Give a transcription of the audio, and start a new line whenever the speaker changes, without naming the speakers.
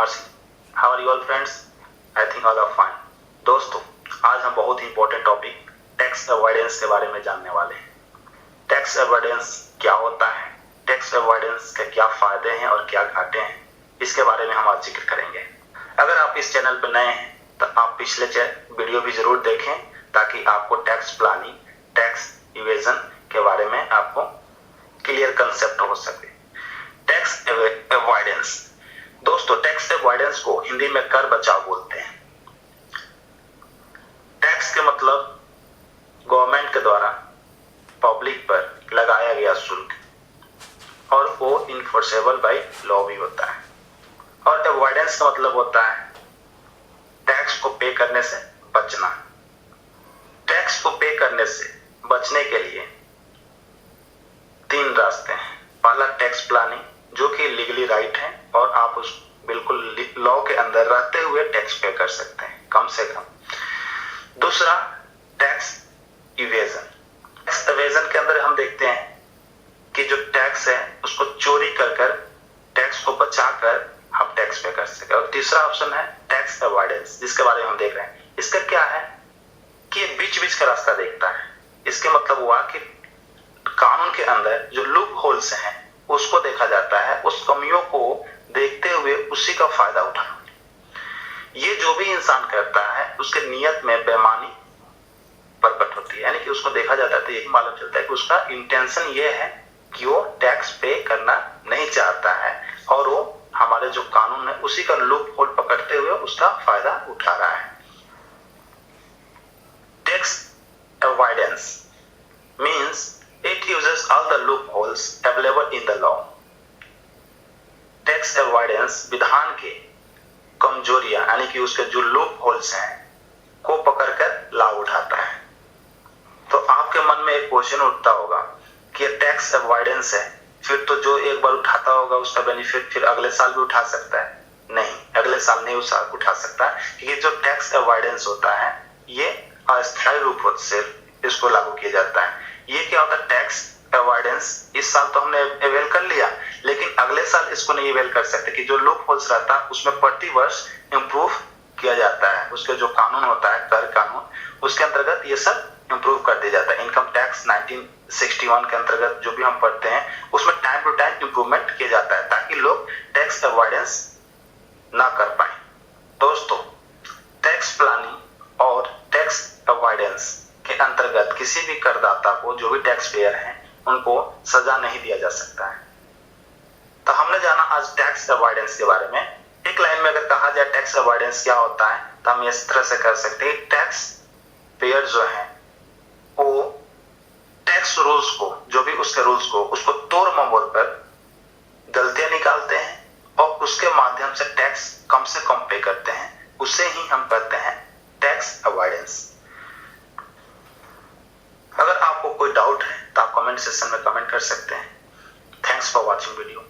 Mercy. How are you all friends? I think all are fine. दोस्तों, आज हम बहुत ही इंपॉर्टेंट टॉपिक टैक्स अवॉइडेंस के बारे में जानने वाले हैं। टैक्स अवॉइडेंस क्या होता है, टैक्स अवॉइडेंस के क्या फायदे हैं और क्या घाटे हैं, इसके बारे में हम आज जिक्र करेंगे। अगर आप इस चैनल पर नए हैं तो आप पिछले वीडियो भी जरूर देखें ताकि आपको टैक्स प्लानिंग, टैक्स इवेजन के बारे में आपको क्लियर कंसेप्ट हो सके। टैक्स अवॉइडेंस, दोस्तों टैक्स अवॉइडेंस को हिंदी में कर बचाव बोलते हैं। टैक्स के मतलब गवर्नमेंट के द्वारा पब्लिक पर लगाया गया शुल्क, और वो इनफोर्सेबल बाय लॉ भी होता है। और अवॉइडेंस का मतलब होता है टैक्स को पे करने से बचना। टैक्स को पे करने से बचने के लिए तीन रास्ते हैं। पहला टैक्स प्लानिंग, जो कि लीगली राइट है और आप उस बिल्कुल लॉ के अंदर रहते हुए टैक्स पे कर सकते हैं कम से कम। दूसरा टैक्स इवेजन। टैक्स इवेजन के अंदर हम देखते हैं कि जो टैक्स है उसको चोरी कर टैक्स को बचाकर हम टैक्स पे कर सके। और तीसरा ऑप्शन है टैक्स अवॉइडेंस, जिसके बारे में हम देख रहे हैं। इसका क्या है कि बीच का रास्ता देखता है। इसके मतलब हुआ कि कानून के अंदर जो लूप होल्स हैं उसको देखा जाता है, उस कमियों को देखते हुए उसी का फायदा उठाना। ये जो भी इंसान करता है उसके नियत में बेईमानी प्रकट होती है, यानी कि उसको देखा जाता है तो यही मालूम चलता है कि उसका इंटेंशन ये है कि वो टैक्स पे करना नहीं चाहता है और वो हमारे जो कानून है उसी का लूप होल पकड़ते हुए उसका फायदा उठा रहा है। Tax avoidance means it uses all the loopholes available in the law. Tax avoidance विधान के कमजोरियां, यानी कि उसके जो लूप होल्स हैं को पकड़कर लाभ उठाता है। तो आपके मन में एक क्वेश्चन उठता होगा कि टैक्स अवॉइडेंस है, फिर तो जो एक बार उठाता होगा उसका बेनिफिट फिर अगले साल भी उठा सकता है। नहीं, अगले साल नहीं उठा सकता, क्योंकि जो टैक्स अवॉइडेंस होता है ये अस्थायी रूप से इसको लागू किया जाता है। ये क्या होता है, टैक्स अवॉइडेंस इस साल तो हमने अवेल कर लिया, लेकिन अगले साल इसको नहीं अवेल कर सकते कि जो लूप होल्स रहता है उसमें प्रति वर्ष इंप्रूव किया जाता है। उसके जो कानून होता है, कर कानून, उसके अंतर्गत ये सब इंप्रूव कर दिया जाता है। इनकम टैक्स 1961 के अंतर्गत जो भी हम पढ़ते हैं उसमें टाइम टू टाइम इंप्रूवमेंट किया जाता है ताकि लोग टैक्स अवॉइडेंस ना कर पाए। दोस्तों, टैक्स प्लानिंग और टैक्स अवॉइडेंस के अंतर्गत किसी भी करदाता को, जो भी टैक्स पेयर हैं, उनको सजा नहीं दिया जा सकता है। तो हमने जाना आज टैक्स अवॉइडेंस के बारे में। एक लाइन में अगर कहा जाए टैक्स अवॉइडेंस क्या होता है तो हम इस तरह से कर सकते हैं। टैक्स पेयर जो है वो टैक्स रूल्स को, जो भी उसके रूल्स को, उसको तोड़ ममोड़ कर गलतियां निकालते हैं और उसके माध्यम से टैक्स कम से कम पे करते हैं। उसे ही हम कहते हैं टैक्स अवॉइडेंस। अगर आपको कोई डाउट है तो आप कमेंट सेक्शन में कमेंट कर सकते हैं। Thanks for watching video.